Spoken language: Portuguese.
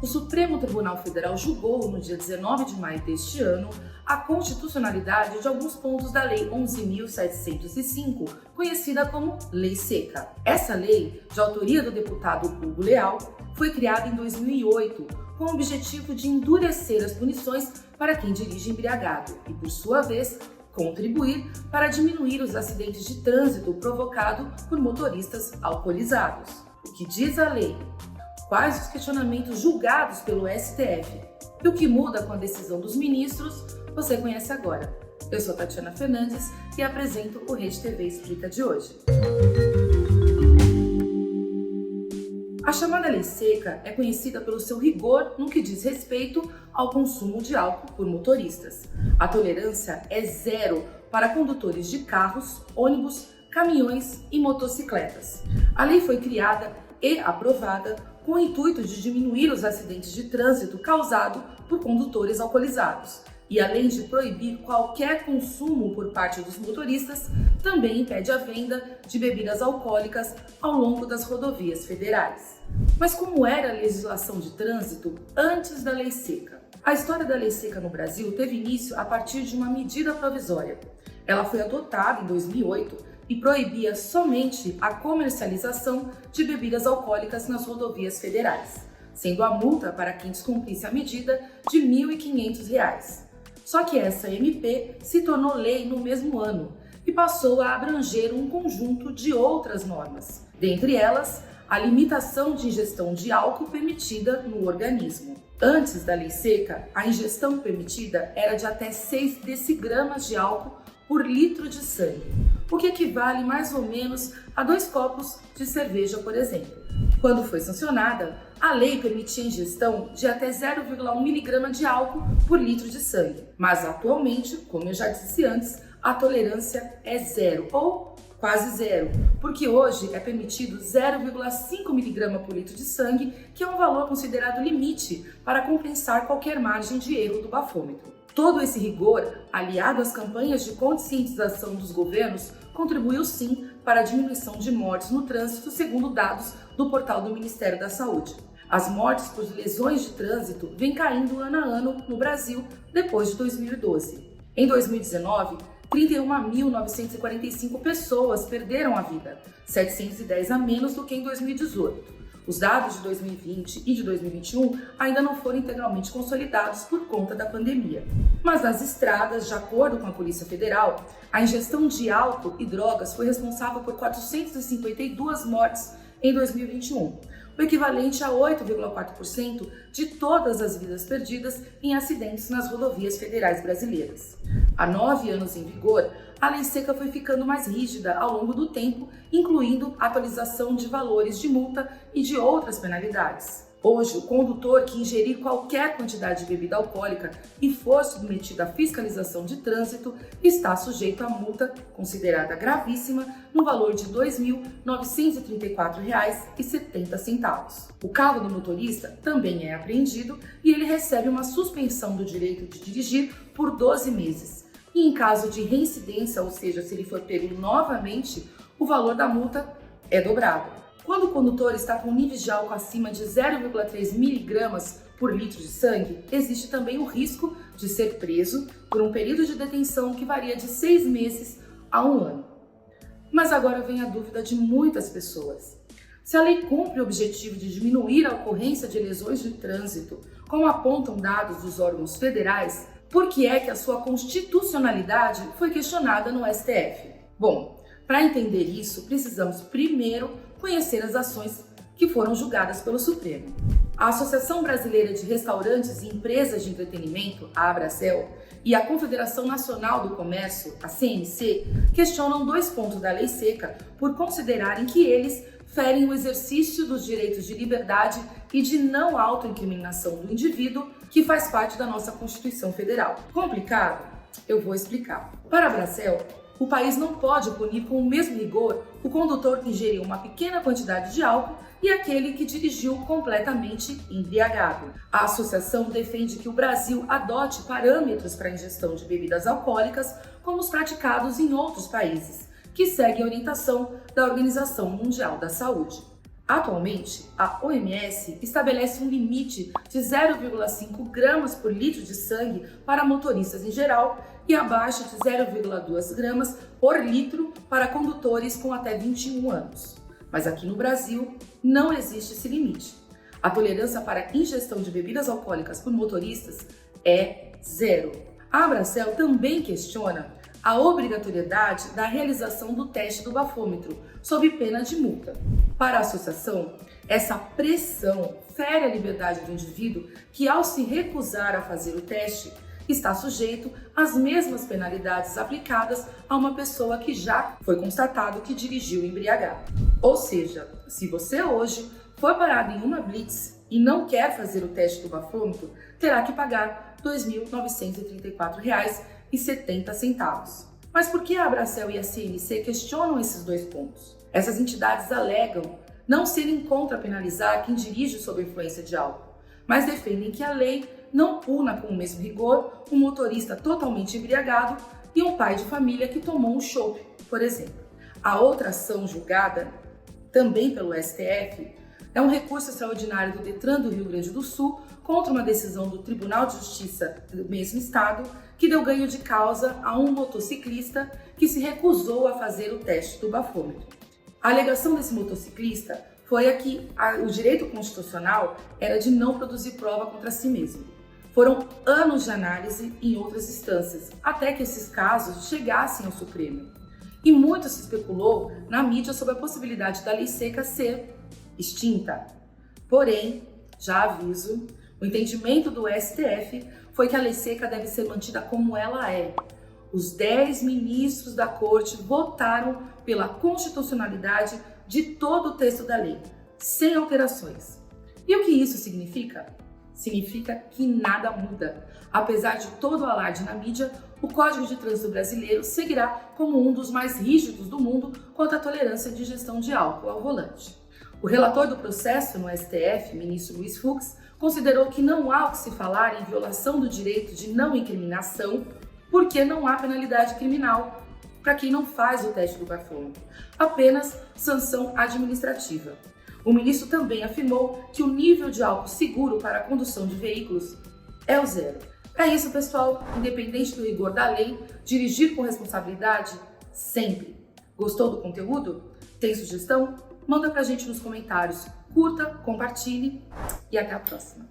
O Supremo Tribunal Federal julgou, no dia 19 de maio deste ano, a constitucionalidade de alguns pontos da Lei 11.705, conhecida como Lei Seca. Essa lei, de autoria do deputado Hugo Leal, foi criada em 2008 com o objetivo de endurecer as punições para quem dirige embriagado e, por sua vez, contribuir para diminuir os acidentes de trânsito provocados por motoristas alcoolizados. O que diz a lei? Quais os questionamentos julgados pelo STF? E o que muda com a decisão dos ministros, você conhece agora. Eu sou Tatiana Fernandes e apresento o Rede TV Explica de hoje. A chamada Lei Seca é conhecida pelo seu rigor no que diz respeito ao consumo de álcool por motoristas. A tolerância é zero para condutores de carros, ônibus, caminhões e motocicletas. A lei foi criada e aprovada com o intuito de diminuir os acidentes de trânsito causados por condutores alcoolizados. E além de proibir qualquer consumo por parte dos motoristas, também impede a venda de bebidas alcoólicas ao longo das rodovias federais. Mas como era a legislação de trânsito antes da Lei Seca? A história da Lei Seca no Brasil teve início a partir de uma medida provisória. Ela foi adotada em 2008 e proibia somente a comercialização de bebidas alcoólicas nas rodovias federais, sendo a multa para quem descumprisse a medida de R$ 1.500. Só que essa MP se tornou lei no mesmo ano e passou a abranger um conjunto de outras normas, dentre elas a limitação de ingestão de álcool permitida no organismo. Antes da Lei Seca, a ingestão permitida era de até 6 decigramas de álcool por litro de sangue, o que equivale mais ou menos a 2 copos de cerveja, por exemplo. Quando foi sancionada, a lei permitia a ingestão de até 0,1 mg de álcool por litro de sangue. Mas atualmente, como eu já disse antes, a tolerância é zero ou quase zero, porque hoje é permitido 0,5 mg por litro de sangue, que é um valor considerado limite para compensar qualquer margem de erro do bafômetro. Todo esse rigor, aliado às campanhas de conscientização dos governos, contribuiu sim para a diminuição de mortes no trânsito, segundo dados do portal do Ministério da Saúde. As mortes por lesões de trânsito vêm caindo ano a ano no Brasil depois de 2012. Em 2019, 31.945 pessoas perderam a vida, 710 a menos do que em 2018. Os dados de 2020 e de 2021 ainda não foram integralmente consolidados por conta da pandemia. Mas nas estradas, de acordo com a Polícia Federal, a ingestão de álcool e drogas foi responsável por 452 mortes em 2021, o equivalente a 8,4% de todas as vidas perdidas em acidentes nas rodovias federais brasileiras. Há 9 anos em vigor, a Lei Seca foi ficando mais rígida ao longo do tempo, incluindo a atualização de valores de multa e de outras penalidades. Hoje, o condutor que ingerir qualquer quantidade de bebida alcoólica e for submetido à fiscalização de trânsito está sujeito a multa considerada gravíssima no valor de R$ 2.934,70. O carro do motorista também é apreendido e ele recebe uma suspensão do direito de dirigir por 12 meses. E em caso de reincidência, ou seja, se ele for pego novamente, o valor da multa é dobrado. Quando o condutor está com níveis de álcool acima de 0,3 mg por litro de sangue, existe também o risco de ser preso por um período de detenção que varia de 6 meses a 1 ano. Mas agora vem a dúvida de muitas pessoas. Se a lei cumpre o objetivo de diminuir a ocorrência de lesões de trânsito, como apontam dados dos órgãos federais, por que é que a sua constitucionalidade foi questionada no STF? Bom, para entender isso, precisamos primeiro conhecer as ações que foram julgadas pelo Supremo. A Associação Brasileira de Restaurantes e Empresas de Entretenimento, a Abracel, e a Confederação Nacional do Comércio, a CNC, questionam 2 pontos da Lei Seca por considerarem que eles ferem o exercício dos direitos de liberdade e de não autoincriminação do indivíduo, que faz parte da nossa Constituição Federal. Complicado? Eu vou explicar. Para a Abracel, o país não pode punir com o mesmo rigor o condutor que ingeriu uma pequena quantidade de álcool e aquele que dirigiu completamente embriagado. A associação defende que o Brasil adote parâmetros para a ingestão de bebidas alcoólicas como os praticados em outros países, que seguem a orientação da Organização Mundial da Saúde. Atualmente, a OMS estabelece um limite de 0,5 gramas por litro de sangue para motoristas em geral e abaixo de 0,2 gramas por litro para condutores com até 21 anos. Mas aqui no Brasil não existe esse limite. A tolerância para ingestão de bebidas alcoólicas por motoristas é zero. A Abracel também questiona a obrigatoriedade da realização do teste do bafômetro, sob pena de multa. Para a associação, essa pressão fere a liberdade do indivíduo que, ao se recusar a fazer o teste, está sujeito às mesmas penalidades aplicadas a uma pessoa que já foi constatado que dirigiu embriagado. Ou seja, se você hoje for parado em uma blitz e não quer fazer o teste do bafômetro, terá que pagar R$ 2.934,70. Mas por que a Abracel e a CNC questionam esses dois pontos? Essas entidades alegam não serem contra penalizar quem dirige sob influência de álcool, mas defendem que a lei não puna com o mesmo rigor um motorista totalmente embriagado e um pai de família que tomou um chopp, por exemplo. A outra ação julgada, também pelo STF, é um recurso extraordinário do Detran do Rio Grande do Sul contra uma decisão do Tribunal de Justiça do mesmo estado que deu ganho de causa a um motociclista que se recusou a fazer o teste do bafômetro. A alegação desse motociclista foi a que o direito constitucional era de não produzir prova contra si mesmo. Foram anos de análise em outras instâncias, até que esses casos chegassem ao Supremo. E muito se especulou na mídia sobre a possibilidade da lei seca ser extinta. Porém, já aviso, o entendimento do STF foi que a lei seca deve ser mantida como ela é. Os 10 ministros da Corte votaram pela constitucionalidade de todo o texto da lei, sem alterações. E o que isso significa? Significa que nada muda. Apesar de todo o alarde na mídia, o Código de Trânsito Brasileiro seguirá como um dos mais rígidos do mundo quanto à tolerância de ingestão de álcool ao volante. O relator do processo no STF, ministro Luiz Fux, considerou que não há o que se falar em violação do direito de não incriminação, porque não há penalidade criminal para quem não faz o teste do bafômetro, apenas sanção administrativa. O ministro também afirmou que o nível de álcool seguro para a condução de veículos é o zero. É isso, pessoal. Independente do rigor da lei, dirigir com responsabilidade sempre. Gostou do conteúdo? Tem sugestão? Manda pra gente nos comentários. Curta, compartilhe e até a próxima.